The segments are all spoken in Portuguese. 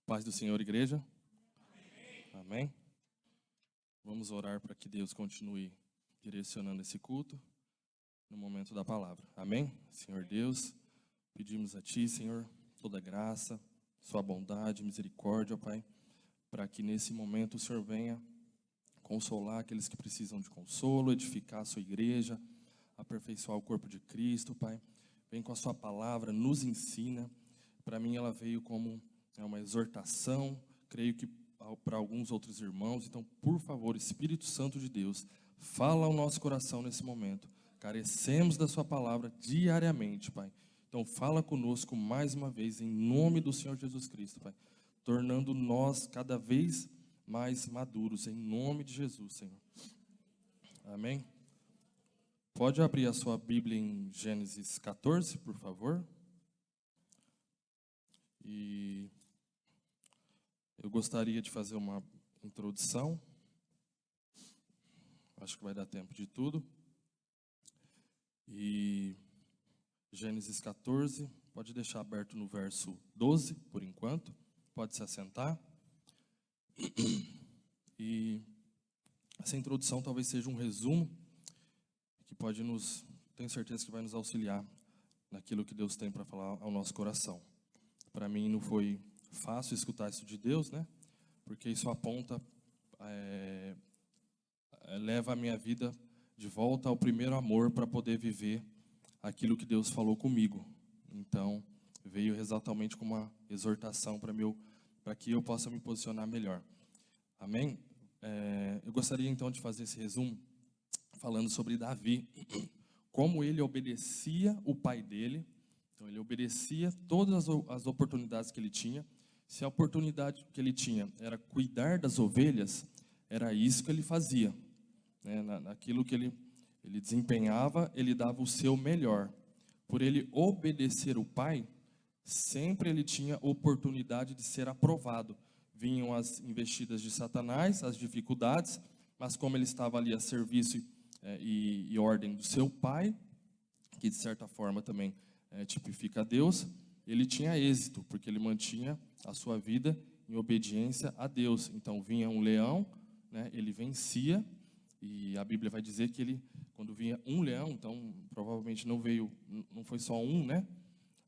Paz do Senhor, igreja. Amém. Vamos orar para que Deus continue direcionando esse culto no momento da palavra. Amém? Senhor Deus, pedimos a Ti, Senhor, toda graça, Sua bondade, misericórdia, ó Pai, para que nesse momento o Senhor venha consolar aqueles que precisam de consolo, edificar a Sua igreja, aperfeiçoar o corpo de Cristo, Pai. Vem com a Sua palavra, nos ensina. Para mim ela veio como uma exortação, creio que para alguns outros irmãos. Então, por favor, Espírito Santo de Deus, fala ao nosso coração nesse momento. Carecemos da Sua palavra diariamente, Pai. Então, fala conosco mais uma vez, em nome do Senhor Jesus Cristo, Pai, tornando nós cada vez mais maduros, em nome de Jesus, Senhor. Amém? Pode abrir a sua Bíblia em Gênesis 14, por favor. E eu gostaria de fazer uma introdução. Acho que vai dar tempo de tudo. E Gênesis 14, pode deixar aberto no verso 12, por enquanto. Pode se assentar. E essa introdução talvez seja um resumo que pode tenho certeza que vai nos auxiliar naquilo que Deus tem para falar ao nosso coração. Para mim não foi fácil escutar isso de Deus, né? Porque isso aponta, leva a minha vida de volta ao primeiro amor para poder viver aquilo que Deus falou comigo. Então, veio exatamente como uma exortação para que eu possa me posicionar melhor. Amém? Eu gostaria então de fazer esse resumo falando sobre Davi, como ele obedecia o pai dele. Então, ele obedecia todas as oportunidades que ele tinha. Se a oportunidade que ele tinha era cuidar das ovelhas, era isso que ele fazia. Né? Naquilo que ele desempenhava, ele dava o seu melhor. Por ele obedecer o pai, sempre ele tinha oportunidade de ser aprovado. Vinham as investidas de Satanás, as dificuldades, mas como ele estava ali a serviço e ordem do seu pai, que de certa forma também tipifica Deus, ele tinha êxito, porque ele mantinha a sua vida em obediência a Deus. Então vinha um leão, né, ele vencia, e a Bíblia vai dizer que quando vinha um leão, então provavelmente não foi só um, né,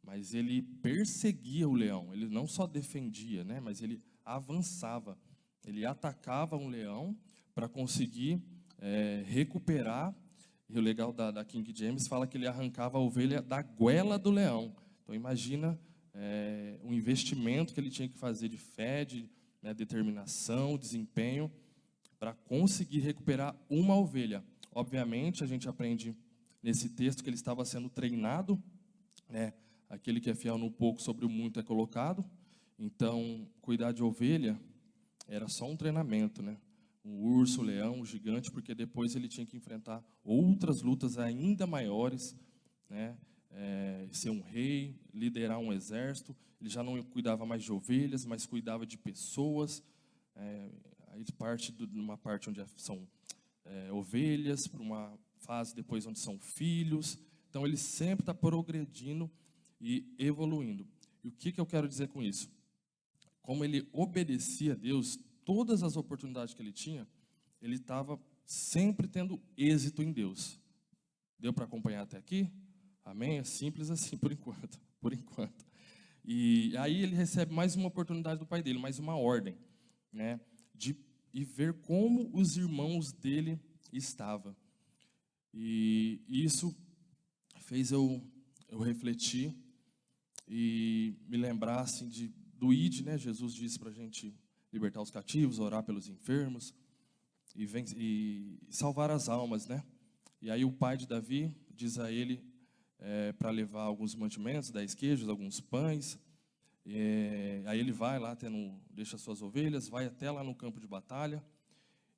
mas ele perseguia o leão. Ele não só defendia, né, mas ele avançava, ele atacava um leão para conseguir recuperar. E o legal da King James fala que ele arrancava a ovelha da goela do leão. Então imagina o investimento que ele tinha que fazer de fé, de determinação, desempenho, para conseguir recuperar uma ovelha. Obviamente a gente aprende nesse texto que ele estava sendo treinado, né? Aquele que é fiel no pouco, sobre o muito é colocado. Então cuidar de ovelha era só um treinamento, né? Um urso, um leão, um gigante, porque depois ele tinha que enfrentar outras lutas ainda maiores, né? Ser um rei, liderar um exército. Ele já não cuidava mais de ovelhas, mas cuidava de pessoas. Aí parte de uma parte onde são ovelhas, para uma fase depois onde são filhos. Então ele sempre está progredindo e evoluindo. E o que eu quero dizer com isso? Como ele obedecia a Deus, todas as oportunidades que ele tinha, ele estava sempre tendo êxito em Deus. Deu para acompanhar até aqui? Amém? É simples assim, por enquanto. Por enquanto. E aí ele recebe mais uma oportunidade do pai dele, mais uma ordem, né, de ir ver como os irmãos dele estavam. E isso fez eu refletir e me lembrar assim, do ID, né? Jesus disse para a gente libertar os cativos, orar pelos enfermos e salvar as almas, né? E aí o pai de Davi diz a ele para levar alguns mantimentos, 10 queijos, alguns pães. Aí ele vai lá, deixa suas ovelhas, vai até lá no campo de batalha,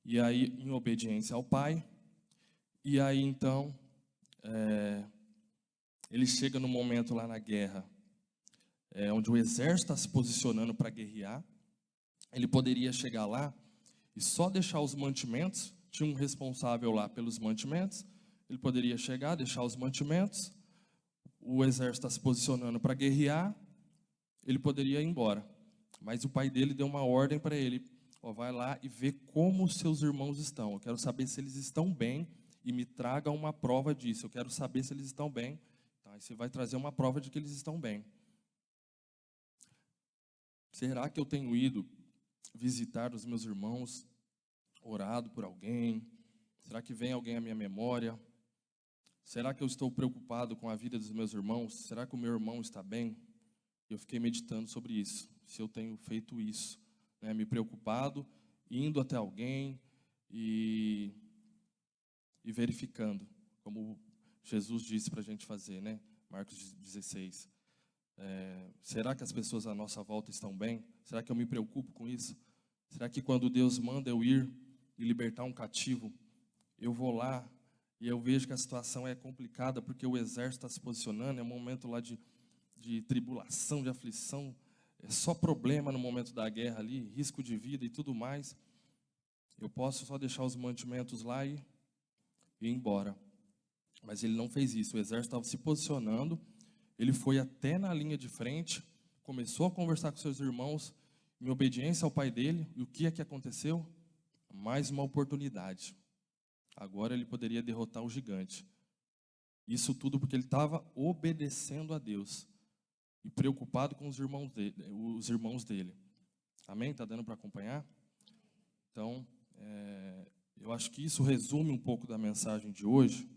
e aí em obediência ao pai. E aí então ele chega no momento lá na guerra, onde o exército está se posicionando para guerrear. Ele poderia chegar lá e só deixar os mantimentos. Tinha um responsável lá pelos mantimentos. Ele poderia chegar, deixar os mantimentos. O exército está se posicionando para guerrear. Ele poderia ir embora. Mas o pai dele deu uma ordem para ele: ó, vai lá e vê como os seus irmãos estão. Eu quero saber se eles estão bem e me traga uma prova disso. Eu quero saber se eles estão bem. Tá, aí você vai trazer uma prova de que eles estão bem. Será que eu tenho ido visitar os meus irmãos, orado por alguém? Será que vem alguém à minha memória? Será que eu estou preocupado com a vida dos meus irmãos? Será que o meu irmão está bem? Eu fiquei meditando sobre isso, se eu tenho feito isso, né? Me preocupado, indo até alguém e verificando, como Jesus disse para a gente fazer, né? Marcos 16. Será que as pessoas à nossa volta estão bem? Será que eu me preocupo com isso? Será que quando Deus manda eu ir e libertar um cativo, eu vou lá e eu vejo que a situação é complicada porque o exército está se posicionando, é um momento lá de tribulação, de aflição, é só problema no momento da guerra ali, risco de vida e tudo mais. Eu posso só deixar os mantimentos lá e ir embora. Mas ele não fez isso, o exército estava se posicionando, ele foi até na linha de frente, começou a conversar com seus irmãos, em obediência ao pai dele, e o que é que aconteceu? Mais uma oportunidade. Agora ele poderia derrotar o gigante. Isso tudo porque ele estava obedecendo a Deus e preocupado com os irmãos dele. Amém? Está dando para acompanhar? Então, eu acho que isso resume um pouco da mensagem de hoje.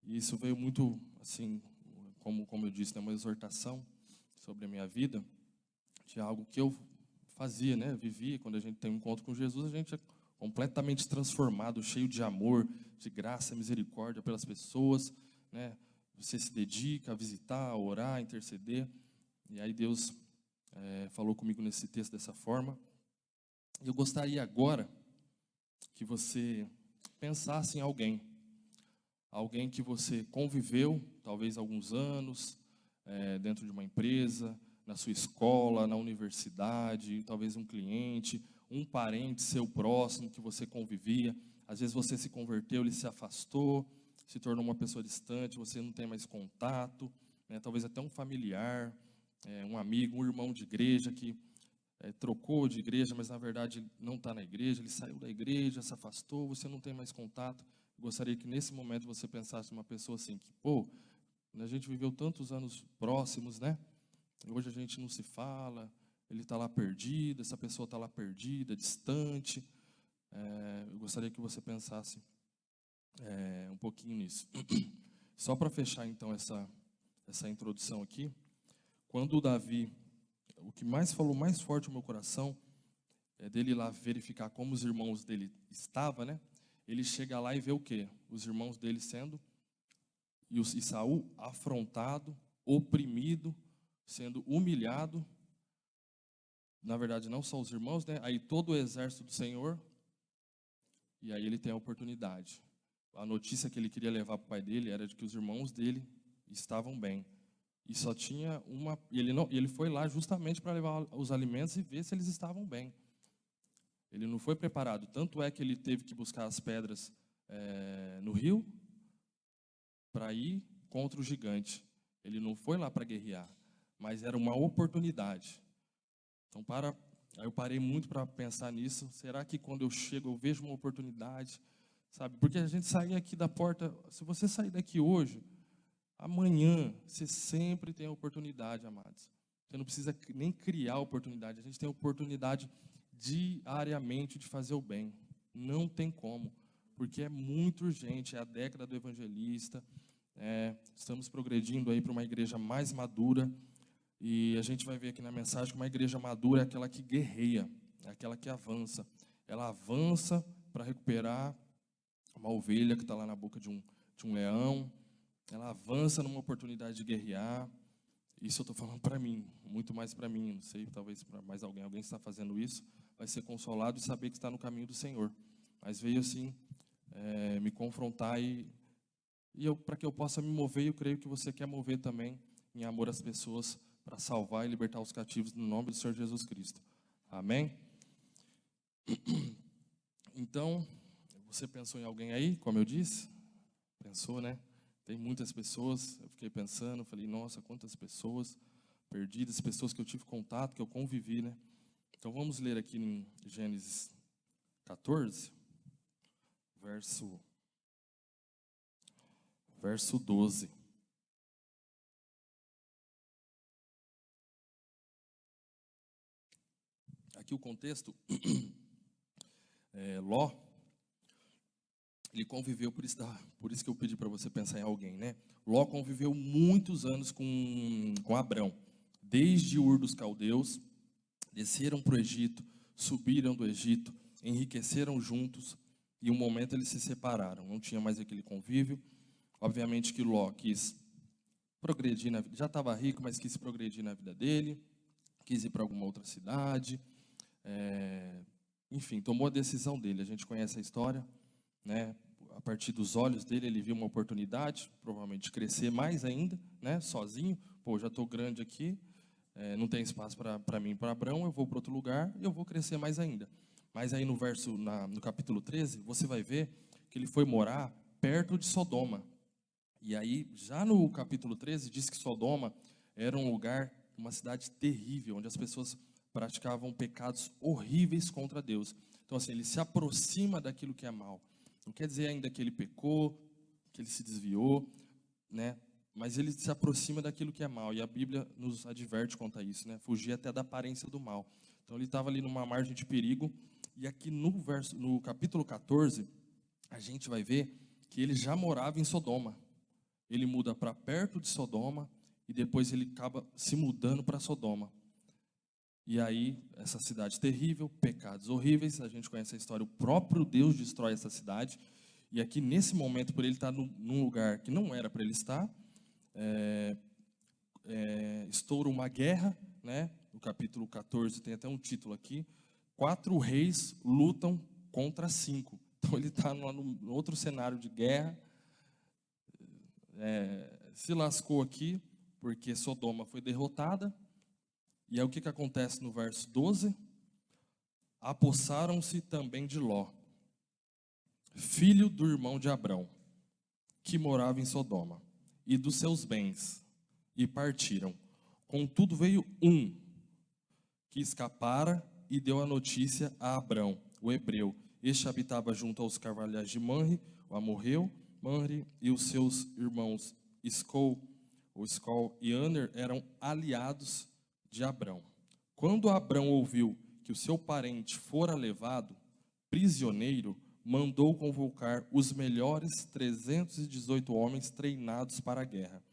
E isso veio muito, assim, como eu disse, né, uma exortação sobre a minha vida, de algo que eu fazia, né, vivia. Quando a gente tem um encontro com Jesus, a gente é completamente transformado, cheio de amor, de graça, misericórdia pelas pessoas, né? Você se dedica a visitar, a orar, a interceder. E aí Deus falou comigo nesse texto dessa forma. Eu gostaria agora que você pensasse em alguém que você conviveu, talvez alguns anos, dentro de uma empresa, na sua escola, na universidade, talvez um cliente, um parente seu próximo que você convivia. Às vezes você se converteu, ele se afastou, se tornou uma pessoa distante, você não tem mais contato, né? Talvez até um familiar, um amigo, um irmão de igreja que trocou de igreja, mas na verdade não está na igreja, ele saiu da igreja, se afastou, você não tem mais contato. Gostaria que nesse momento você pensasse numa pessoa assim, que, pô, a gente viveu tantos anos próximos, né? Hoje a gente não se fala, ele está lá perdido, essa pessoa está lá perdida, distante. Eu gostaria que você pensasse um pouquinho nisso. Só para fechar então essa introdução aqui, quando o Davi, o que mais falou mais forte no meu coração, é dele ir lá verificar como os irmãos dele estavam, né? Ele chega lá e vê o quê? Os irmãos dele e Saul afrontado, oprimido, sendo humilhado. Na verdade, não só os irmãos, né? Aí todo o exército do Senhor. E aí ele tem a oportunidade. A notícia que ele queria levar para o pai dele era de que os irmãos dele estavam bem. E só tinha uma. E ele foi lá justamente para levar os alimentos e ver se eles estavam bem. Ele não foi preparado. Tanto é que ele teve que buscar as pedras no rio para ir contra o gigante. Ele não foi lá para guerrear, mas era uma oportunidade. Então, aí eu parei muito para pensar nisso. Será que quando eu chego eu vejo uma oportunidade? Sabe? Porque a gente sai aqui da porta, se você sair daqui hoje, amanhã você sempre tem a oportunidade, amados. Você não precisa nem criar oportunidade. A gente tem a oportunidade diariamente de fazer o bem. Não tem como, porque é muito urgente. É a década do evangelista. Estamos progredindo aí para uma igreja mais madura. E a gente vai ver aqui na mensagem que uma igreja madura é aquela que guerreia, é aquela que avança. Ela avança para recuperar uma ovelha que está lá na boca de um leão. Ela avança numa oportunidade de guerrear. Isso eu estou falando para mim, muito mais para mim. Não sei, talvez para mais alguém. Alguém que está fazendo isso vai ser consolado e saber que está no caminho do Senhor. Mas veio assim me confrontar para que eu possa me mover. Eu creio que você quer mover também em amor às pessoas, para salvar e libertar os cativos no nome do Senhor Jesus Cristo. Amém? Então, você pensou em alguém aí, como eu disse? Pensou, né? Tem muitas pessoas. Eu fiquei pensando, falei, nossa, quantas pessoas. perdidas, pessoas que eu tive contato, que eu convivi, né? Então vamos ler aqui em Gênesis 14, verso 12. Aqui o contexto, Ló, ele conviveu, por isso que eu pedi para você pensar em alguém, né? Ló conviveu muitos anos com Abrão, desde Ur dos Caldeus, desceram para o Egito, subiram do Egito, enriqueceram juntos, e um momento eles se separaram, não tinha mais aquele convívio. Obviamente que Ló quis progredir na vida, já estava rico, mas quis progredir na vida dele, quis ir para alguma outra cidade, enfim, tomou a decisão dele. A gente conhece a história, né? A partir dos olhos dele, ele viu uma oportunidade, provavelmente de crescer mais ainda, né? Sozinho. Pô, já estou grande aqui, não tem espaço para mim, para Abrão, eu vou para outro lugar e eu vou crescer mais ainda. Mas aí no capítulo 13, você vai ver que ele foi morar perto de Sodoma. E aí, já no capítulo 13, diz que Sodoma era um lugar, uma cidade terrível, onde as pessoas praticavam pecados horríveis contra Deus. Então, assim, ele se aproxima daquilo que é mal. Não quer dizer ainda que ele pecou, que ele se desviou, né? Mas ele se aproxima daquilo que é mal. E a Bíblia nos adverte quanto a isso, né? Fugir até da aparência do mal. Então, ele estava ali numa margem de perigo. E aqui no capítulo 14, a gente vai ver que ele já morava em Sodoma. Ele muda para perto de Sodoma e depois ele acaba se mudando para Sodoma. E aí, essa cidade terrível, pecados horríveis, a gente conhece a história, o próprio Deus destrói essa cidade. E aqui, nesse momento, por ele estar num lugar que não era para ele estar, estoura uma guerra, né? No capítulo 14 tem até um título aqui: 4 reis lutam contra 5. Então ele está num outro cenário de guerra, se lascou aqui, porque Sodoma foi derrotada. E aí o que acontece no verso 12? Apossaram-se também de Ló, filho do irmão de Abrão, que morava em Sodoma, e dos seus bens, e partiram. Contudo veio um, que escapara e deu a notícia a Abrão, o hebreu. Este habitava junto aos carvalhais de Manre, o amorreu. Manre e os seus irmãos Escol e Aner eram aliados de Abrão. Quando Abrão ouviu que o seu parente fora levado prisioneiro, mandou convocar os melhores 318 homens treinados para a guerra,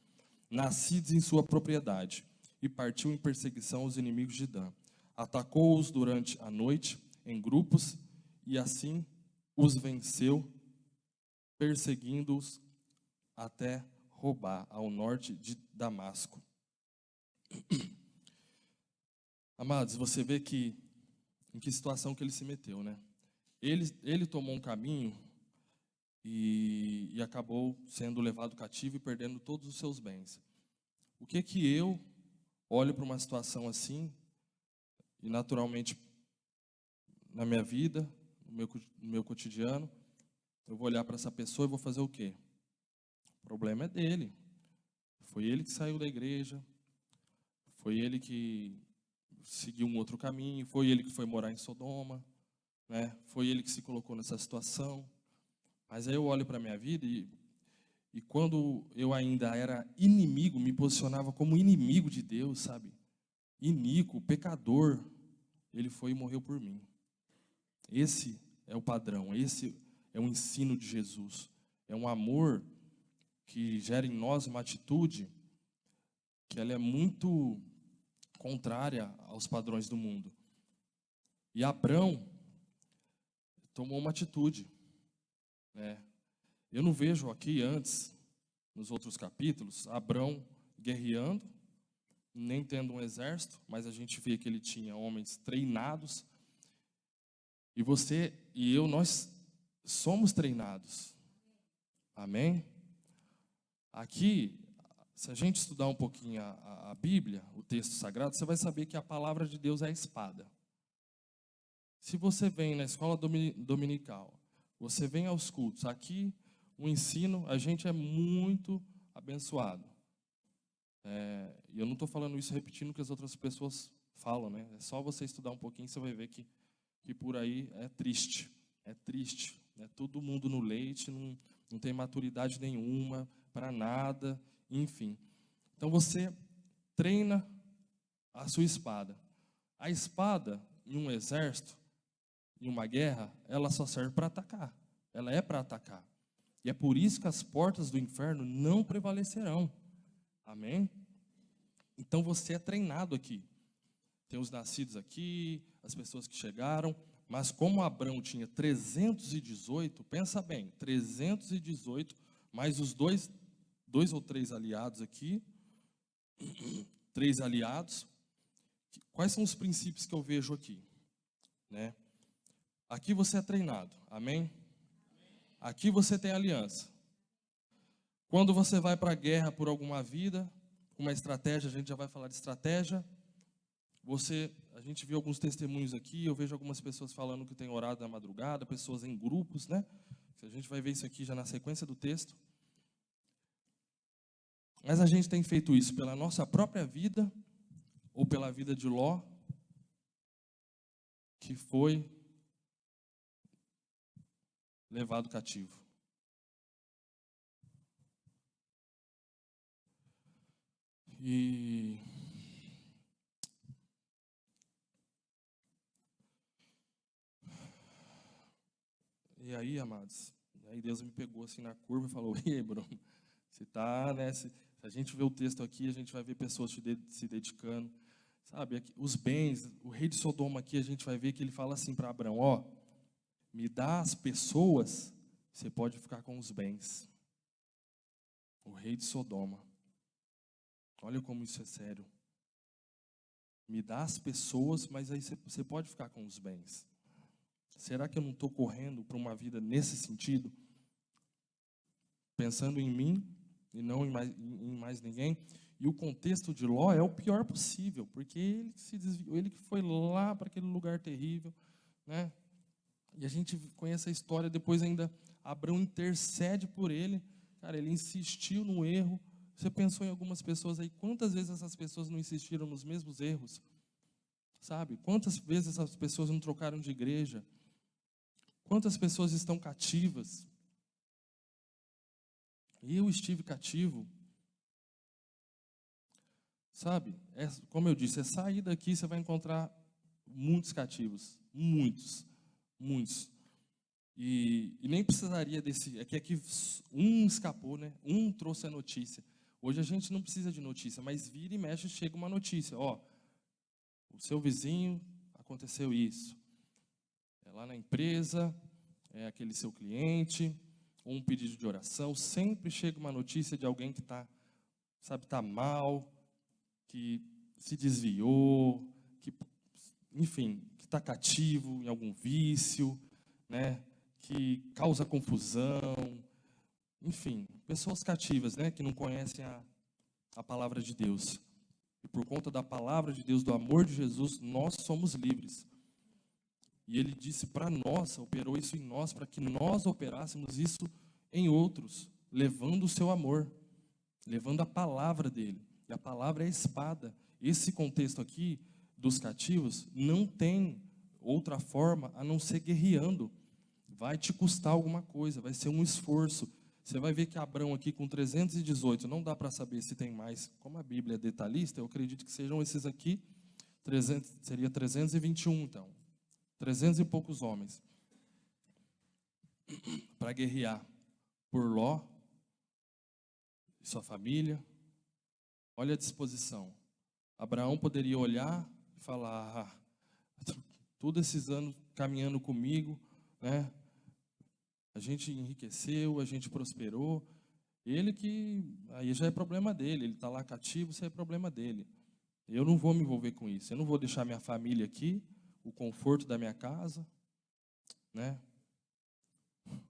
nascidos em sua propriedade, e partiu em perseguição aos inimigos de Dan. Atacou-os durante a noite em grupos e assim os venceu, perseguindo-os até Robá, ao norte de Damasco. Amados, você vê em que situação que ele se meteu, né? Ele tomou um caminho e acabou sendo levado cativo e perdendo todos os seus bens. O que eu olho para uma situação assim, e naturalmente na minha vida, no meu cotidiano, eu vou olhar para essa pessoa e vou fazer o quê? O problema é dele. Foi ele que saiu da igreja, foi ele que seguiu um outro caminho, foi ele que foi morar em Sodoma, né? Foi ele que se colocou nessa situação. Mas aí eu olho para a minha vida e quando eu ainda era inimigo, me posicionava como inimigo de Deus, sabe? Iníquo, pecador, ele foi e morreu por mim. Esse é o padrão, esse é o ensino de Jesus. É um amor que gera em nós uma atitude que ela é muito contrária aos padrões do mundo. E Abrão tomou uma atitude, né? Eu não vejo aqui antes, nos outros capítulos, Abrão guerreando, nem tendo um exército, mas a gente vê que ele tinha homens treinados. E você e eu, nós somos treinados. Amém? Aqui, se a gente estudar um pouquinho a Bíblia, o texto sagrado, você vai saber que a palavra de Deus é a espada. Se você vem na escola dominical, você vem aos cultos, aqui o ensino, a gente é muito abençoado. E eu não estou falando isso repetindo o que as outras pessoas falam, né? É só você estudar um pouquinho, você vai ver que por aí é triste. É triste. É todo mundo no leite, não tem maturidade nenhuma para nada, enfim. Então você treina a sua espada. A espada, em um exército, em uma guerra, ela só serve para atacar. Ela é para atacar. E é por isso que as portas do inferno não prevalecerão. Amém? Então você é treinado aqui. Tem os nascidos aqui, as pessoas que chegaram, mas como Abrão tinha 318, pensa bem, 318, mais os dois ou três aliados aqui, 3 aliados. Quais são os princípios que eu vejo aqui? Né? Aqui você é treinado, amém? Aqui você tem aliança. Quando você vai para a guerra por alguma vida, uma estratégia, a gente já vai falar de estratégia. A gente viu alguns testemunhos aqui, eu vejo algumas pessoas falando que tem orado na madrugada, pessoas em grupos, né? A gente vai ver isso aqui já na sequência do texto. Mas a gente tem feito isso pela nossa própria vida, ou pela vida de Ló, que foi levado cativo. E aí, amados, aí Deus me pegou assim na curva e falou: e aí, Bruno, você tá, né? Se a gente vê o texto aqui, a gente vai ver pessoas se dedicando, sabe? Aqui, os bens, o rei de Sodoma aqui, a gente vai ver que ele fala assim para Abrão: ó, me dá as pessoas, você pode ficar com os bens. O rei de Sodoma. Olha como isso é sério. Me dá as pessoas, mas aí você pode ficar com os bens. Será que eu não estou correndo para uma vida nesse sentido? Pensando em mim e não em mais ninguém? E o contexto de Ló é o pior possível, porque ele se desviou, ele que foi lá para aquele lugar terrível, né? E a gente conhece a história, depois ainda Abrão intercede por ele. Cara, ele insistiu no erro. Você pensou em algumas pessoas aí, quantas vezes essas pessoas não insistiram nos mesmos erros? Sabe? Quantas vezes essas pessoas não trocaram de igreja? Quantas pessoas estão cativas? Eu estive cativo. Sabe? Como eu disse, é sair daqui, você vai encontrar muitos cativos. Muitos. Muitos. E nem precisaria desse. É que aqui um escapou, né? Um trouxe a notícia. Hoje a gente não precisa de notícia, mas vira e mexe, chega uma notícia. Ó, o seu vizinho, aconteceu isso. É lá na empresa, é aquele seu cliente, ou um pedido de oração. Sempre chega uma notícia de alguém que está, sabe, está mal, que se desviou, que, enfim, que está cativo em algum vício, né? Que causa confusão, enfim, pessoas cativas, né, que não conhecem a palavra de Deus. E por conta da palavra de Deus, do amor de Jesus, nós somos livres. E ele disse para nós, operou isso em nós, para que nós operássemos isso em outros, levando o seu amor, levando a palavra dele. E a palavra é a espada. Esse contexto aqui dos cativos não tem outra forma a não ser guerreando. Vai te custar alguma coisa, vai ser um esforço. Você vai ver que Abrão aqui com 318, não dá para saber se tem mais. Como a Bíblia é detalhista, eu acredito que sejam esses aqui, seria 321 então. 300 e poucos homens para guerrear por Ló e sua família. Olha a disposição. Abraão poderia olhar e falar: todos esses anos caminhando comigo, né? A gente enriqueceu, a gente prosperou. Ele que, aí já é problema dele, ele está lá cativo, isso é problema dele. Eu não vou me envolver com isso, eu não vou deixar minha família aqui, o conforto da minha casa, né?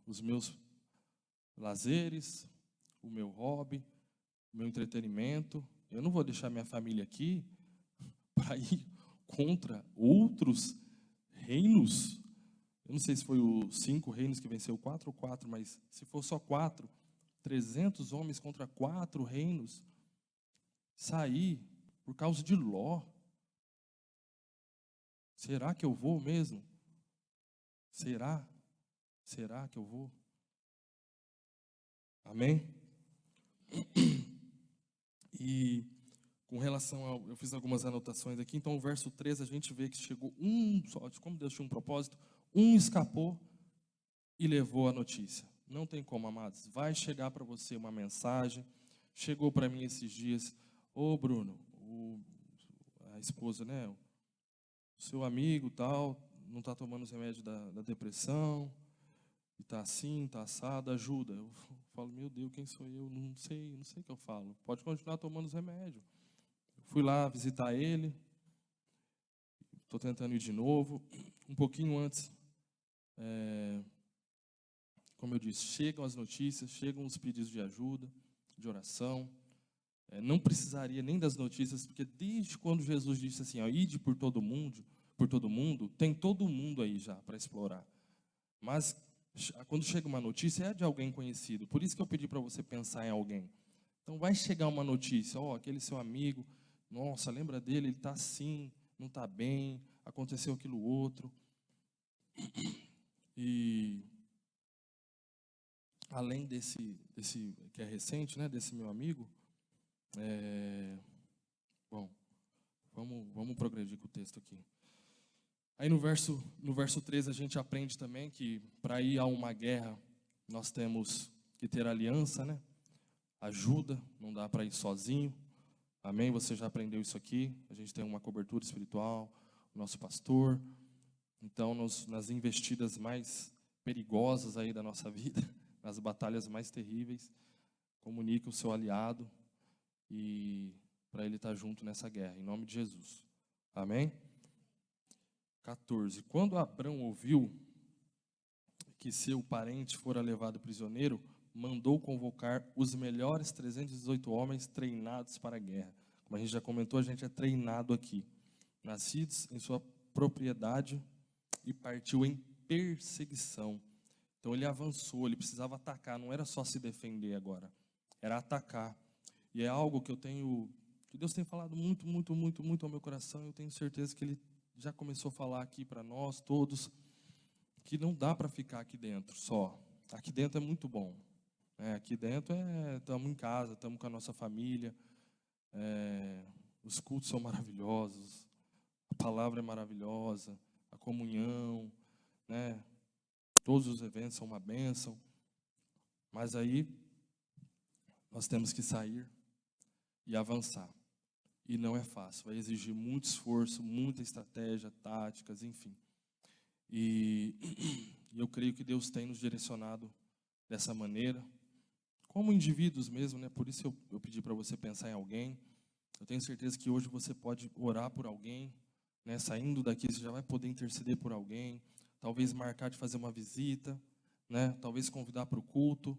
Os meus lazeres, o meu hobby, o meu entretenimento. Eu não vou deixar minha família aqui para ir contra outros reinos. Eu não sei se foi os 5 reinos que venceu 4 ou 4, mas se for só 4, 300 homens contra 4 reinos. sair por causa de Ló. Será que eu vou mesmo? Será? Será que eu vou? Amém? E com relação ao... Eu fiz algumas anotações aqui. Então, o verso 13, a gente vê que chegou um só. Como Deus tinha um propósito, um escapou e levou a notícia. Não tem como, amados. Vai chegar para você uma mensagem. Chegou para mim esses dias. Ô, Bruno, a esposa, né? O seu amigo tal, não está tomando os remédios da depressão. E está assim, está assado, ajuda. Eu falo, meu Deus, quem sou eu? Não sei o que eu falo. Pode continuar tomando os remédios. Fui lá visitar ele. Estou tentando ir de novo. Um pouquinho antes, como eu disse, chegam as notícias, chegam os pedidos de ajuda, de oração. Não precisaria nem das notícias, porque desde quando Jesus disse assim, ó, ide por todo mundo, tem todo mundo aí já para explorar. Mas quando chega uma notícia, é de alguém conhecido. Por isso que eu pedi para você pensar em alguém. Então vai chegar uma notícia, ó, aquele seu amigo, nossa, lembra dele, ele está assim, não está bem, aconteceu aquilo outro. E além desse que é recente, né, desse meu amigo, bom, vamos progredir com o texto aqui. Aí no verso 13 a gente aprende também que para ir a uma guerra nós temos que ter aliança, né? Ajuda, não dá para ir sozinho. Amém? Você já aprendeu isso aqui. A gente tem uma cobertura espiritual, o nosso pastor. Então, nas investidas mais perigosas aí da nossa vida, nas batalhas mais terríveis, comunique o seu aliado e para ele estar junto nessa guerra, em nome de Jesus. Amém? 14. Quando Abrão ouviu que seu parente fora levado prisioneiro, mandou convocar os melhores 318 homens treinados para a guerra. Como a gente já comentou, a gente é treinado aqui. Nascidos em sua propriedade e partiu em perseguição. Então ele avançou, ele precisava atacar, não era só se defender agora, era atacar. E é algo que que Deus tem falado muito, muito, muito, muito ao meu coração. Eu tenho certeza que Ele já começou a falar aqui para nós todos, que não dá para ficar aqui dentro só. Aqui dentro é muito bom. Aqui dentro estamos em casa, estamos com a nossa família. Os cultos são maravilhosos, a palavra é maravilhosa, a comunhão, né? Todos os eventos são uma bênção. Mas aí nós temos que sair e avançar. E não é fácil, vai exigir muito esforço, muita estratégia, táticas, enfim. E eu creio que Deus tem nos direcionado dessa maneira, como indivíduos mesmo, né? Por isso eu pedi para você pensar em alguém. Eu tenho certeza que hoje você pode orar por alguém, né? Saindo daqui você já vai poder interceder por alguém, talvez marcar de fazer uma visita, né? Talvez convidar para o culto,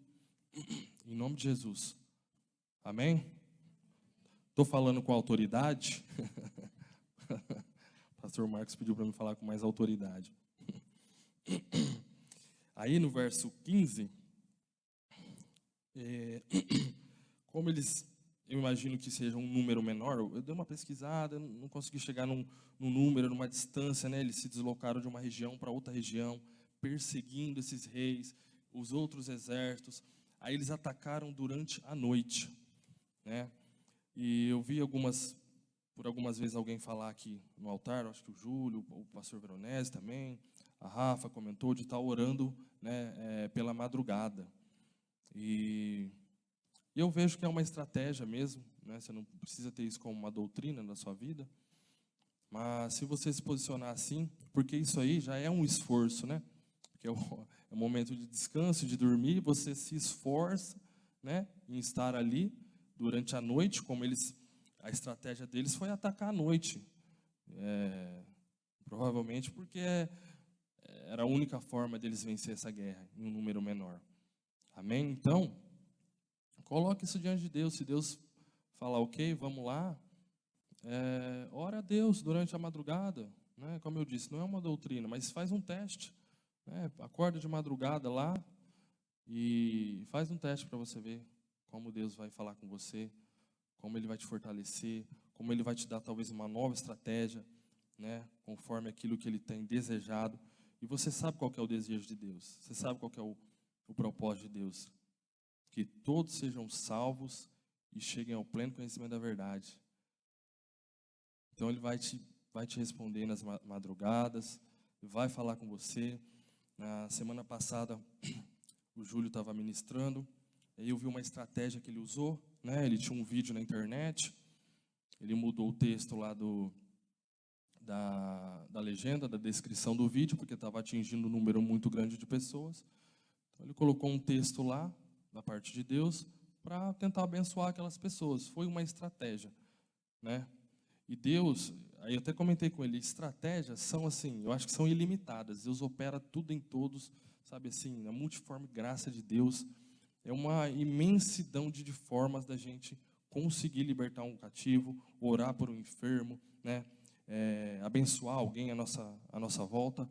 em nome de Jesus. Amém? Estou falando com autoridade? O pastor Marcos pediu para me falar com mais autoridade. Aí no verso 15, como eu imagino que seja um número menor, eu dei uma pesquisada, não consegui chegar num número, numa distância, né? Eles se deslocaram de uma região para outra região, perseguindo esses reis, os outros exércitos. Aí eles atacaram durante a noite, né? E eu vi por algumas vezes alguém falar aqui no altar, acho que o Júlio, o pastor Veronese também, a Rafa comentou de estar orando, né, pela madrugada. E eu vejo que é uma estratégia mesmo, né? Você não precisa ter isso como uma doutrina na sua vida, mas se você se posicionar assim, porque isso aí já é um esforço, né? Porque é o momento de descanso, de dormir, você se esforça, né, em estar ali durante a noite, como a estratégia deles foi atacar à noite, provavelmente porque era a única forma deles vencer essa guerra, em um número menor. Amém? Então, coloque isso diante de Deus. Se Deus falar, ok, vamos lá, ora a Deus durante a madrugada, né? Como eu disse, não é uma doutrina, mas faz um teste, né? Acorda de madrugada lá e faz um teste para você ver como Deus vai falar com você, como Ele vai te fortalecer, como Ele vai te dar talvez uma nova estratégia, né, conforme aquilo que Ele tem desejado. E você sabe qual que é o desejo de Deus, você sabe qual que é o propósito de Deus, que todos sejam salvos e cheguem ao pleno conhecimento da verdade. Então Ele vai te responder nas madrugadas, vai falar com você. Na semana passada, o Júlio estava ministrando, e eu vi uma estratégia que ele usou, né? Ele tinha um vídeo na internet, ele mudou o texto lá da legenda, da descrição do vídeo, porque estava atingindo um número muito grande de pessoas. Então ele colocou um texto lá, da parte de Deus, para tentar abençoar aquelas pessoas. Foi uma estratégia, né? E Deus, aí eu até comentei com ele, estratégias são assim, eu acho que são ilimitadas. Deus opera tudo em todos, sabe assim, a multiforme graça de Deus é uma imensidão de formas da gente conseguir libertar um cativo, orar por um enfermo, né? Abençoar alguém à nossa volta.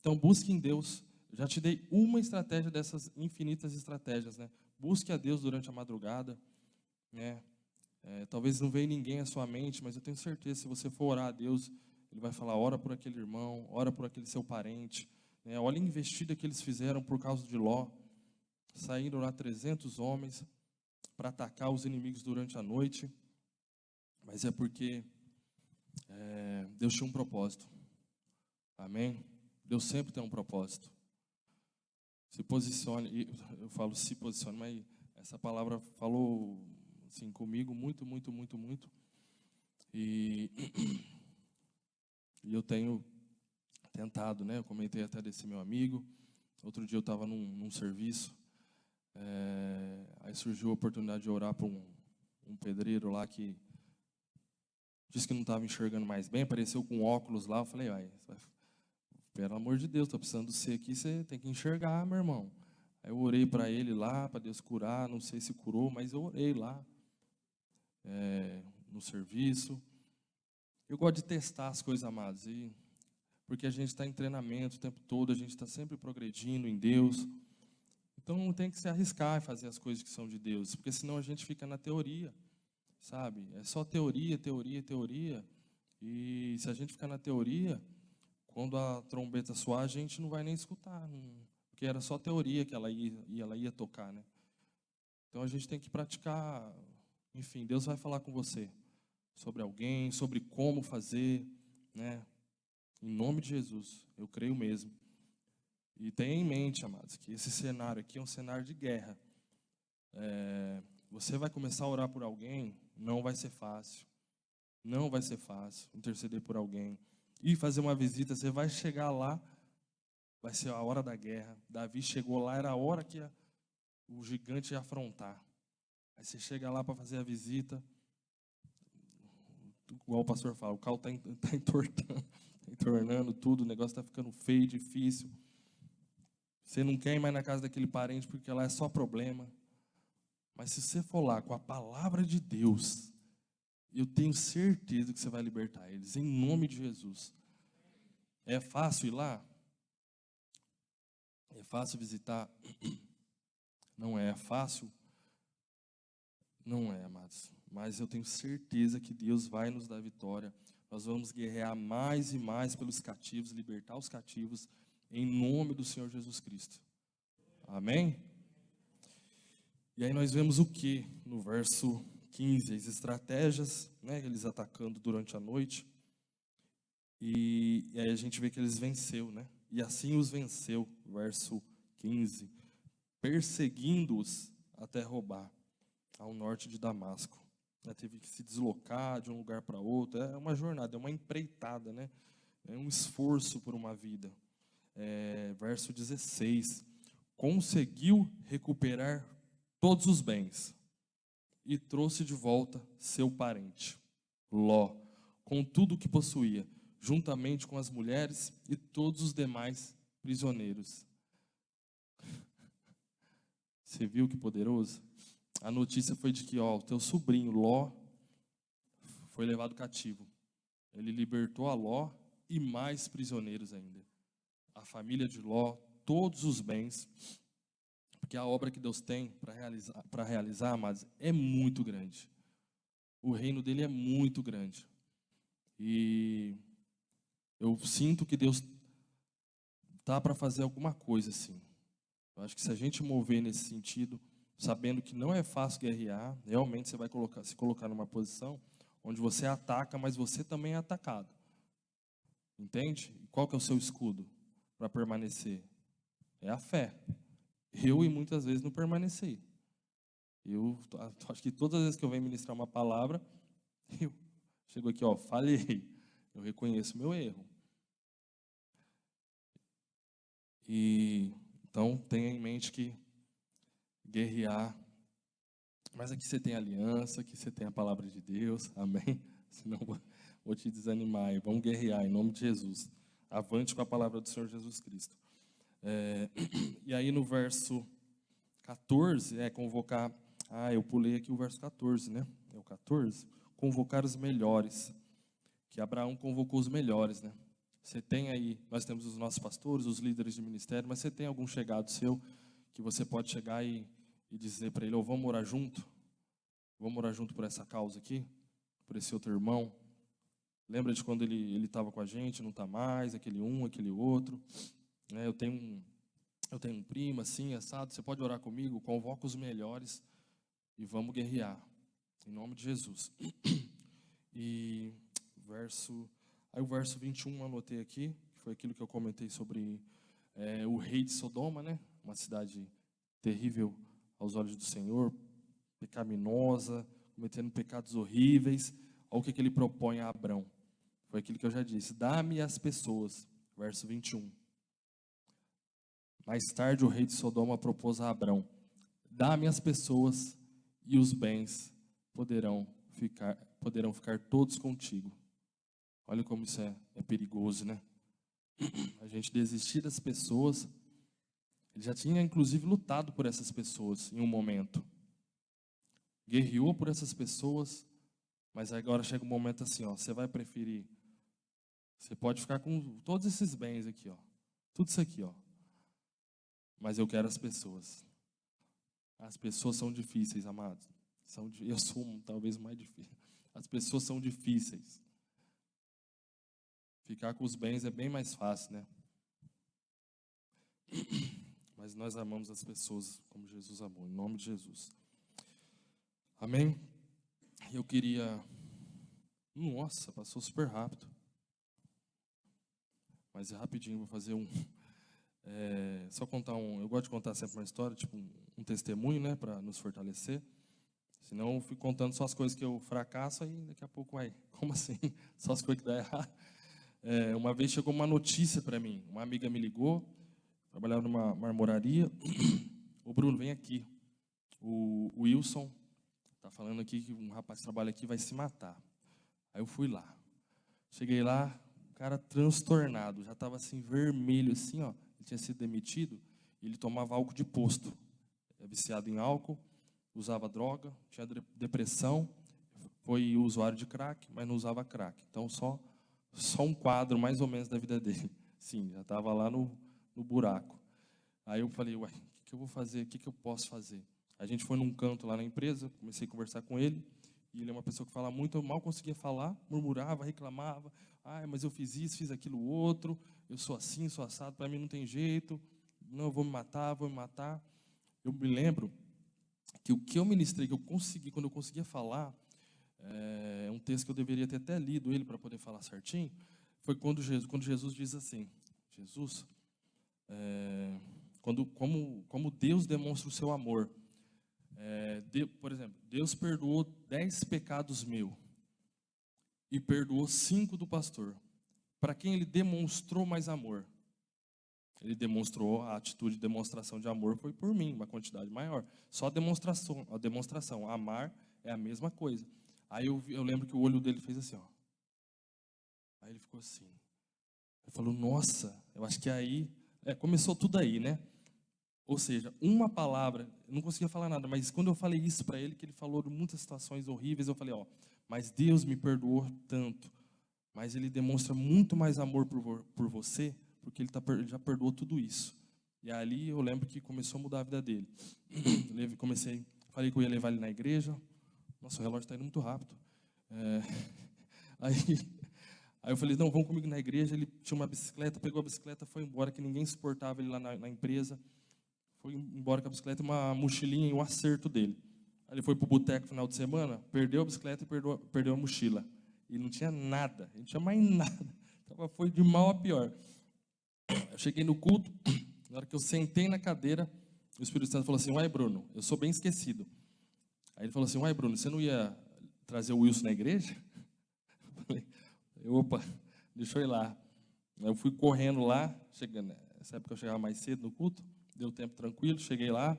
Então busque em Deus. Eu já te dei uma estratégia dessas infinitas estratégias, né? Busque a Deus durante a madrugada, né? Talvez não venha ninguém à sua mente, mas eu tenho certeza, se você for orar a Deus, Ele vai falar, ora por aquele irmão, ora por aquele seu parente, né? Olha a investida que eles fizeram por causa de Ló. Saíram lá 300 homens para atacar os inimigos durante a noite, mas é porque Deus tinha um propósito, amém? Deus sempre tem um propósito. Se posicione, e eu falo se posicione, mas essa palavra falou assim, comigo muito, muito, muito, muito, e eu tenho tentado, né? Eu comentei até desse meu amigo. Outro dia eu estava num serviço, aí surgiu a oportunidade de orar para um pedreiro lá que disse que não estava enxergando mais bem, apareceu com óculos lá. Eu falei, pelo amor de Deus, estou precisando de você aqui, você tem que enxergar, meu irmão. Aí eu orei para ele lá, para Deus curar, não sei se curou, mas eu orei lá, no serviço. Eu gosto de testar as coisas, amados, porque a gente está em treinamento o tempo todo, a gente está sempre progredindo em Deus. Então tem que se arriscar e fazer as coisas que são de Deus, porque senão a gente fica na teoria, sabe? É só teoria, teoria, teoria. E se a gente ficar na teoria, quando a trombeta soar, a gente não vai nem escutar, porque era só teoria que ela ia tocar, né? Então a gente tem que praticar. Enfim, Deus vai falar com você sobre alguém, sobre como fazer, né? Em nome de Jesus, eu creio mesmo. E tenha em mente, amados, que esse cenário aqui é um cenário de guerra. Você vai começar a orar por alguém, não vai ser fácil. Não vai ser fácil interceder por alguém. E fazer uma visita, você vai chegar lá, vai ser a hora da guerra. Davi chegou lá, era a hora que o gigante ia afrontar. Aí você chega lá para fazer a visita, igual o pastor fala, o carro está entornando tudo, o negócio está ficando feio, difícil. Você não quer ir mais na casa daquele parente porque lá é só problema. Mas se você for lá com a palavra de Deus, eu tenho certeza que você vai libertar eles, em nome de Jesus. É fácil ir lá? É fácil visitar? Não é fácil? Não é, amados. Mas eu tenho certeza que Deus vai nos dar vitória. Nós vamos guerrear mais e mais pelos cativos, libertar os cativos, em nome do Senhor Jesus Cristo. Amém? E aí nós vemos o que no verso 15? As estratégias, né, eles atacando durante a noite. E aí a gente vê que eles venceu, né? E assim os venceu, verso 15, perseguindo-os até roubar ao norte de Damasco. Teve que se deslocar de um lugar para outro. É uma jornada, é uma empreitada, né? É um esforço por uma vida. Verso 16, conseguiu recuperar todos os bens e trouxe de volta seu parente, Ló, com tudo o que possuía, juntamente com as mulheres e todos os demais prisioneiros. Você viu que poderoso? A notícia foi de que o teu sobrinho Ló foi levado cativo. Ele libertou a Ló e mais prisioneiros ainda. A família de Ló, todos os bens, porque a obra que Deus tem para realizar, amados, é muito grande. o reino dele é muito grande. E eu sinto que Deus tá para fazer alguma coisa assim. Eu acho que se a gente mover nesse sentido, sabendo que não é fácil guerrear, realmente você vai se colocar numa posição onde você ataca, mas você também é atacado. Entende? E qual que é o seu escudo para permanecer? É a fé. Eu, e muitas vezes, não permaneci. Eu acho que todas as vezes que eu venho ministrar uma palavra, eu chego aqui, ó, falhei. Eu reconheço meu erro. E então tenha em mente que guerrear, mas aqui você tem aliança, aqui você tem a palavra de Deus, amém? Senão vou te desanimar. E vamos guerrear em nome de Jesus. Avante com a palavra do Senhor Jesus Cristo. E aí no verso 14, convocar. Eu pulei aqui o verso 14, né? É o 14. Convocar os melhores. Que Abraão convocou os melhores, né? Você tem aí, nós temos os nossos pastores, os líderes de ministério, mas você tem algum chegado seu que você pode chegar e dizer para ele: vamos orar junto? Vamos orar junto por essa causa aqui? Por esse outro irmão? Lembra de quando ele estava com a gente, não está mais, aquele outro? Eu tenho um primo assim, assado, você pode orar comigo? Convoca os melhores e vamos guerrear, em nome de Jesus. E o verso 21 eu anotei aqui, que foi aquilo que eu comentei sobre o rei de Sodoma, né? Uma cidade terrível aos olhos do Senhor, pecaminosa, cometendo pecados horríveis. Olha o que ele propõe a Abrão. Foi aquilo que eu já disse: dá-me as pessoas, verso 21. Mais tarde o rei de Sodoma propôs a Abrão: dá-me as pessoas e os bens poderão ficar todos contigo. Olha como isso é perigoso, né? A gente desistir das pessoas. Ele já tinha, inclusive, lutado por essas pessoas em um momento. Guerreou por essas pessoas, mas agora chega um momento assim, ó, você vai preferir. Você pode ficar com todos esses bens aqui, ó. Tudo isso aqui, ó. Mas eu quero as pessoas. As pessoas são difíceis, amados. Eu sou talvez o mais difícil. As pessoas são difíceis. Ficar com os bens é bem mais fácil, né? Mas nós amamos as pessoas como Jesus amou, em nome de Jesus. Amém? Eu queria... Nossa, passou super rápido. Mas é rapidinho, vou fazer só contar eu gosto de contar sempre uma história, tipo um testemunho, né? Para nos fortalecer. Senão eu fico contando só as coisas que eu fracasso, aí daqui a pouco como assim? Só as coisas que dá errado. Uma vez chegou uma notícia para mim, uma amiga me ligou, trabalhava numa marmoraria. Ô Bruno, vem aqui. O Wilson tá falando aqui que um rapaz que trabalha aqui vai se matar. Aí eu fui lá. Cheguei lá, o cara transtornado, já estava assim, vermelho, assim, ó. Ele tinha sido demitido, e ele tomava álcool de posto. É viciado em álcool, usava droga, tinha depressão, foi usuário de crack, mas não usava crack. Então, só um quadro, mais ou menos, da vida dele. Sim, já estava lá no buraco. Aí eu falei, o que eu vou fazer? O que eu posso fazer? A gente foi num canto lá na empresa, comecei a conversar com ele, e ele é uma pessoa que fala muito, eu mal conseguia falar, murmurava, reclamava, mas eu fiz isso, fiz aquilo outro, eu sou assim, sou assado, para mim não tem jeito, não, eu vou me matar. Eu me lembro que o que eu ministrei, que eu consegui, quando eu conseguia falar, um texto que eu deveria ter até lido ele para poder falar certinho, foi quando Jesus diz assim, como Deus demonstra o seu amor. Por exemplo, Deus perdoou 10 pecados meus e perdoou 5 do pastor. Para quem ele demonstrou mais amor? Ele demonstrou, a atitude de demonstração de amor foi por mim, uma quantidade maior. Só a demonstração, amar é a mesma coisa. Aí eu lembro que o olho dele fez assim, ó. Aí ele ficou assim. Ele falou, nossa, eu acho que aí, começou tudo aí, né? Ou seja, uma palavra, eu não conseguia falar nada, mas quando eu falei isso para ele, que ele falou de muitas situações horríveis, eu falei, mas Deus me perdoou tanto, mas Ele demonstra muito mais amor por você, porque Ele já perdoou tudo isso. E ali eu lembro que começou a mudar a vida dele. Falei que eu ia levar ele na igreja. Nossa, o relógio está indo muito rápido. É, aí, aí eu falei, não, vamos comigo na igreja. Ele tinha uma bicicleta, pegou a bicicleta, foi embora, que ninguém suportava ele lá na empresa. Foi embora com a bicicleta e uma mochilinha e um acerto dele. Aí ele foi para o boteco no final de semana, perdeu a bicicleta e perdeu a mochila. E não tinha nada, não tinha mais nada. Então, foi de mal a pior. Eu cheguei no culto, na hora que eu sentei na cadeira, o Espírito Santo falou assim, uai, Bruno, eu sou bem esquecido. Aí ele falou assim, uai, Bruno, você não ia trazer o Wilson na igreja? Eu falei, opa, deixa eu ir lá. Eu fui correndo lá, chegando, nessa época eu chegava mais cedo no culto, deu tempo tranquilo, cheguei lá,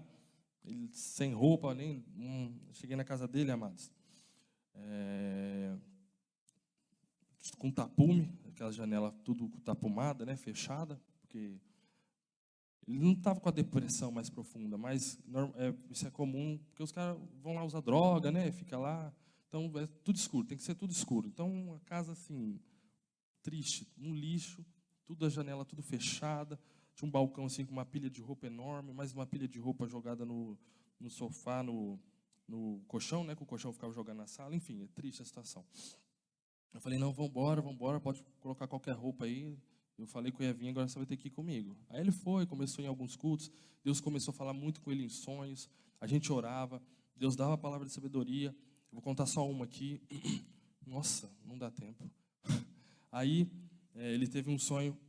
ele sem roupa, nem cheguei na casa dele, amados, com tapume, aquela janela tudo tapumada, né, fechada, porque ele não estava com a depressão mais profunda, mas isso é comum, porque os caras vão lá usar droga, né, fica lá, então é tudo escuro, tem que ser tudo escuro. Então a casa assim, triste, um lixo, tudo a janela tudo fechada, tinha um balcão assim com uma pilha de roupa enorme, mais uma pilha de roupa jogada no sofá, no colchão, né, que o colchão ficava jogando na sala, enfim, é triste a situação. Eu falei, não, vambora, pode colocar qualquer roupa aí. Eu falei que eu ia vir, agora você vai ter que ir comigo. Aí ele foi, começou em alguns cultos, Deus começou a falar muito com ele em sonhos, a gente orava, Deus dava a palavra de sabedoria. Eu vou contar só uma aqui. Nossa, não dá tempo. Aí ele teve um sonho,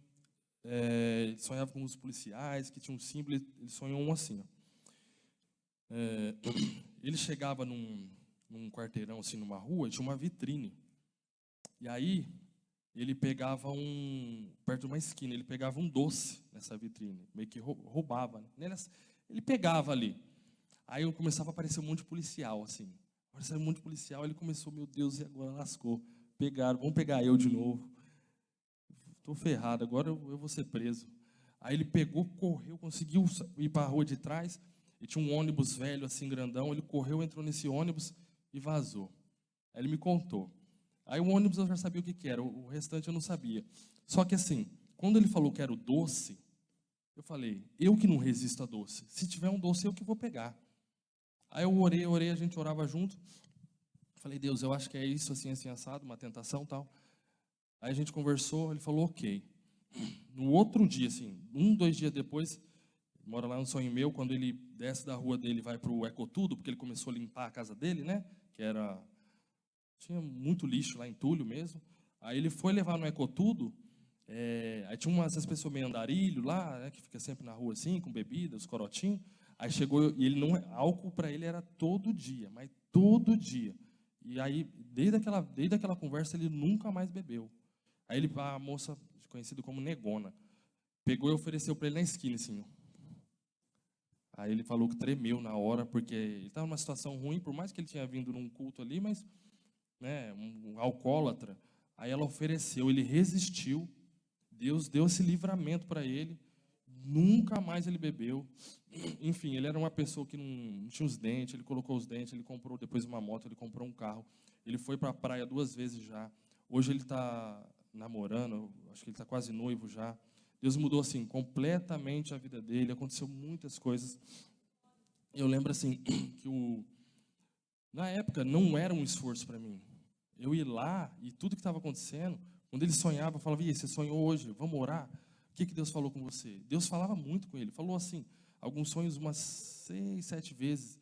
ele sonhava com os policiais, que tinha um símbolo, ele sonhou um assim. Ele chegava num quarteirão, assim, numa rua, e tinha uma vitrine. E aí, ele pegava perto de uma esquina, ele pegava um doce nessa vitrine, meio que roubava, né? Ele pegava ali. Aí eu começava a aparecer um monte de policial, assim. Apareceu um monte de policial, ele começou, meu Deus, e agora lascou. Pegaram, vão pegar eu de novo. Estou ferrado, agora eu vou ser preso. Aí ele pegou, correu, conseguiu ir para a rua de trás, e tinha um ônibus velho, assim, grandão, ele correu, entrou nesse ônibus e vazou. Aí ele me contou. Aí o ônibus eu já sabia o que era, o restante eu não sabia. Só que assim, quando ele falou que era o doce, eu falei, eu que não resisto a doce. Se tiver um doce, eu que vou pegar. Aí eu orei, a gente orava junto. Falei, Deus, eu acho que é isso, assim, assim, assado, uma tentação e tal. Aí a gente conversou, ele falou, ok. No outro dia, assim, 2 dias depois, mora lá no sonho meu, quando ele desce da rua dele e vai para o Ecotudo, porque ele começou a limpar a casa dele, né? Tinha muito lixo lá em Túlio mesmo. Aí ele foi levar no Ecotudo, aí tinha essas pessoas meio andarilho lá, né, que fica sempre na rua assim, com bebida, os corotinhos. Aí chegou, e ele não, álcool para ele era todo dia, mas todo dia. E aí, desde aquela conversa, ele nunca mais bebeu. Aí a moça, conhecida como Negona, pegou e ofereceu para ele na esquina, assim. Aí ele falou que tremeu na hora, porque ele estava numa situação ruim, por mais que ele tinha vindo num culto ali, mas, né, um alcoólatra. Aí ela ofereceu, ele resistiu, Deus deu esse livramento para ele, nunca mais ele bebeu. Enfim, ele era uma pessoa que não tinha os dentes, ele colocou os dentes, ele comprou depois uma moto, ele comprou um carro, ele foi para a praia 2 vezes já. Hoje ele está namorando, acho que ele está quase noivo já. Deus mudou assim completamente a vida dele, aconteceu muitas coisas. Eu lembro assim que na época não era um esforço para mim. Eu ia lá e tudo que estava acontecendo, quando ele sonhava, eu falava, e aí, você sonhou hoje, vamos orar? O que Deus falou com você? Deus falava muito com ele, falou assim, alguns sonhos umas 6, 7 vezes,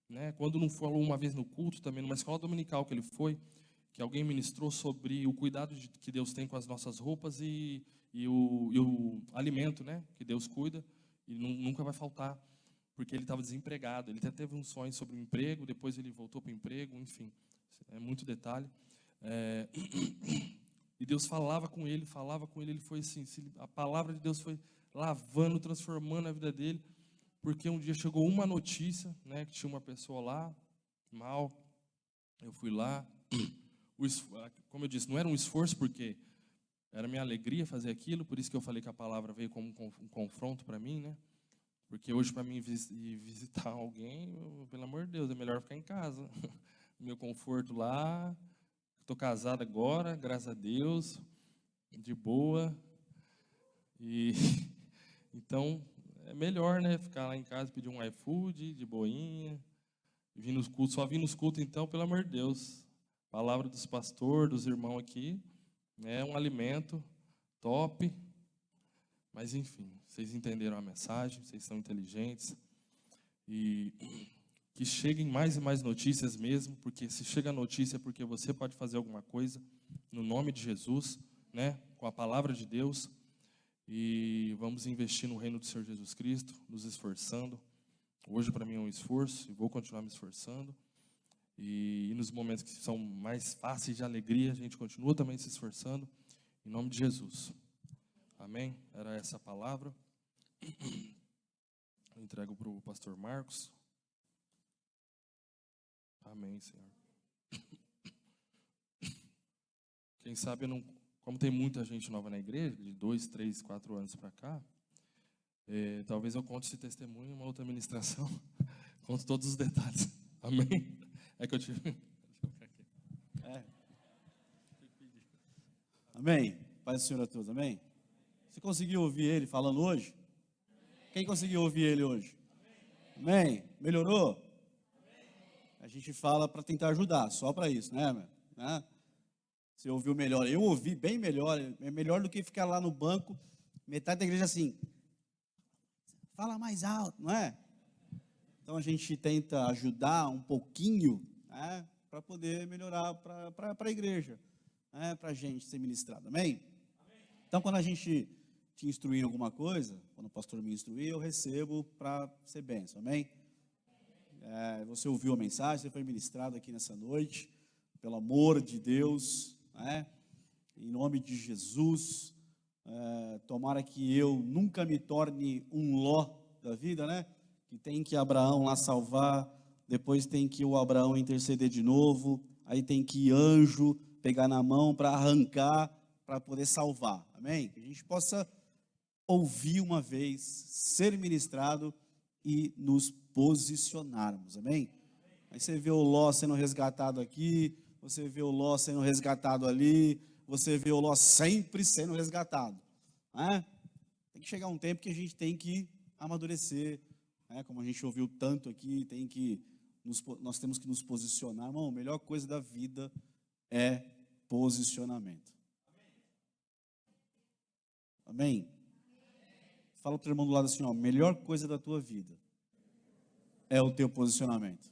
né? Quando não falou uma vez no culto também, numa escola dominical que ele foi, que alguém ministrou sobre o cuidado que Deus tem com as nossas roupas e o alimento, né? Que Deus cuida e nunca vai faltar, porque ele estava desempregado. Ele até teve um sonho sobre o emprego, depois ele voltou para o emprego, enfim, é muito detalhe. E Deus falava com ele, ele foi assim, a palavra de Deus foi lavando, transformando a vida dele, porque um dia chegou uma notícia, né, que tinha uma pessoa lá, mal, eu fui lá, como eu disse, não era um esforço, porque era minha alegria fazer aquilo, por isso que eu falei que a palavra veio como um confronto para mim, né, porque hoje para mim visitar alguém, pelo amor de Deus, é melhor ficar em casa, meu conforto lá. Estou casado agora, graças a Deus, de boa. E então é melhor, né, ficar lá em casa, pedir um iFood, de boinha, vir nos cultos, só vir nos cultos então, pelo amor de Deus. Palavra dos pastores, dos irmãos aqui, é um alimento top. Mas enfim, vocês entenderam a mensagem, vocês são inteligentes. E que cheguem mais e mais notícias mesmo, porque se chega a notícia é porque você pode fazer alguma coisa, no nome de Jesus, né? Com a palavra de Deus. E vamos investir no reino do Senhor Jesus Cristo, nos esforçando. Hoje para mim é um esforço e vou continuar me esforçando. E nos momentos que são mais fáceis de alegria, a gente continua também se esforçando, em nome de Jesus. Amém? Era essa a palavra. Eu entrego para o pastor Marcos. Amém, Senhor. Quem sabe, eu não, como tem muita gente nova na igreja, de 2, 3, 4 anos para cá, talvez eu conte esse testemunho em uma outra ministração. Conto todos os detalhes. Amém? É que eu tive... Amém? Paz do Senhor a todos, amém? Você conseguiu ouvir ele falando hoje? Quem conseguiu ouvir ele hoje? Amém? Melhorou? A gente fala para tentar ajudar, só para isso, né? Você ouviu melhor, eu ouvi bem melhor, é melhor do que ficar lá no banco, metade da igreja assim, fala mais alto, não é? Então a gente tenta ajudar um pouquinho, né, para poder melhorar para a igreja, né, para a gente ser ministrado, amém? Então quando a gente te instruir em alguma coisa, quando o pastor me instruir, eu recebo para ser bênção, amém? Você ouviu a mensagem, você foi ministrado aqui nessa noite, pelo amor de Deus, né? Em nome de Jesus, tomara que eu nunca me torne um Ló da vida, né? Que tem que Abraão lá salvar, depois tem que o Abraão interceder de novo, aí tem que anjo pegar na mão para arrancar, para poder salvar, amém? Que a gente possa ouvir uma vez, ser ministrado e nos posicionarmos, amém? Aí você vê o Ló sendo resgatado aqui, você vê o Ló sendo resgatado ali, você vê o Ló sempre sendo resgatado, né? Tem que chegar um tempo que a gente tem que amadurecer, né? Como a gente ouviu tanto aqui, nós temos que nos posicionar, irmão. A melhor coisa da vida é posicionamento, amém? Fala para o irmão do lado assim, ó, a melhor coisa da tua vida é o teu posicionamento.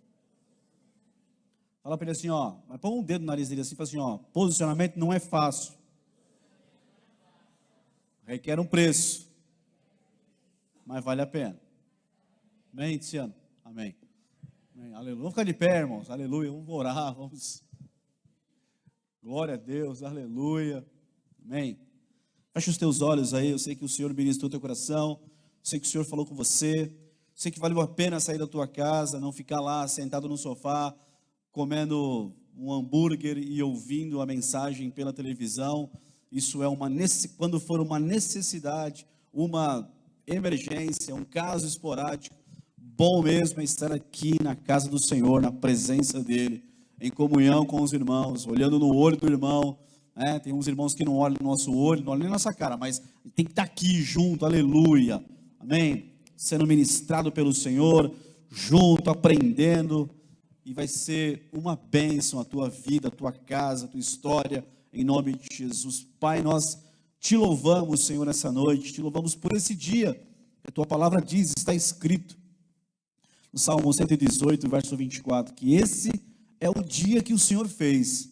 Fala para ele assim, ó, mas põe um dedo no nariz dele assim, fala assim, ó, posicionamento não é fácil. Requer um preço, mas vale a pena. Amém, Tiziano? Amém. Amém. Aleluia. Vamos ficar de pé, irmãos. Aleluia. Vamos orar, vamos. Glória a Deus, aleluia. Amém. Fecha os teus olhos aí, eu sei que o Senhor ministrou teu coração, eu sei que o Senhor falou com você, eu sei que valeu a pena sair da tua casa, não ficar lá sentado no sofá, comendo um hambúrguer e ouvindo a mensagem pela televisão. Isso é quando for uma necessidade, uma emergência, um caso esporádico, bom mesmo é estar aqui na casa do Senhor, na presença dEle, em comunhão com os irmãos, olhando no olho do irmão. Tem uns irmãos que não olham no nosso olho, não olham na nossa cara, mas tem que estar aqui junto, aleluia, amém? Sendo ministrado pelo Senhor, junto, aprendendo, e vai ser uma bênção a tua vida, a tua casa, a tua história, em nome de Jesus. Pai, nós te louvamos, Senhor, nessa noite, te louvamos por esse dia, a tua palavra diz, está escrito, no Salmo 118, verso 24, que esse é o dia que o Senhor fez,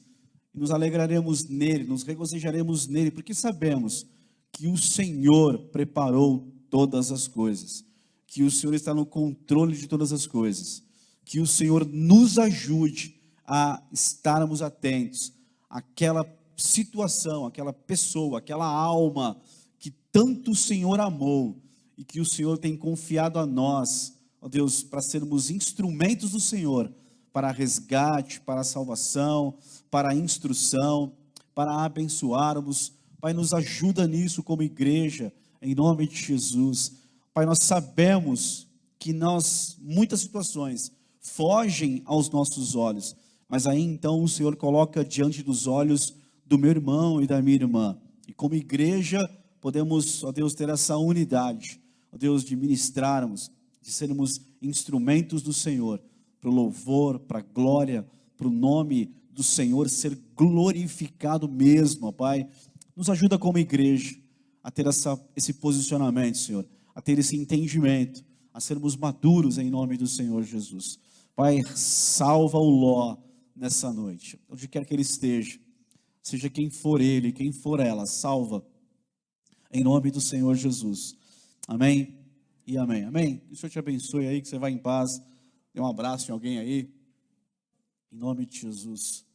nos alegraremos nele, nos regozijaremos nele, porque sabemos que o Senhor preparou todas as coisas, que o Senhor está no controle de todas as coisas, que o Senhor nos ajude a estarmos atentos àquela situação, àquela pessoa, àquela alma que tanto o Senhor amou e que o Senhor tem confiado a nós, ó Deus, para sermos instrumentos do Senhor, para resgate, para salvação, para instrução, para abençoarmos. Pai, nos ajuda nisso como igreja, em nome de Jesus. Pai, nós sabemos que muitas situações fogem aos nossos olhos, mas aí então o Senhor coloca diante dos olhos do meu irmão e da minha irmã, e como igreja podemos, ó Deus, ter essa unidade, ó Deus, de ministrarmos, de sermos instrumentos do Senhor, para o louvor, para a glória, para o nome do Senhor ser glorificado mesmo, ó Pai. Nos ajuda como igreja a ter esse posicionamento, Senhor, a ter esse entendimento, a sermos maduros em nome do Senhor Jesus. Pai, salva o Ló nessa noite, onde quer que ele esteja, seja quem for ele, quem for ela, salva, em nome do Senhor Jesus. Amém e amém. Amém. Que o Senhor te abençoe aí, que você vá em paz. Dê um abraço em alguém aí, em nome de Jesus.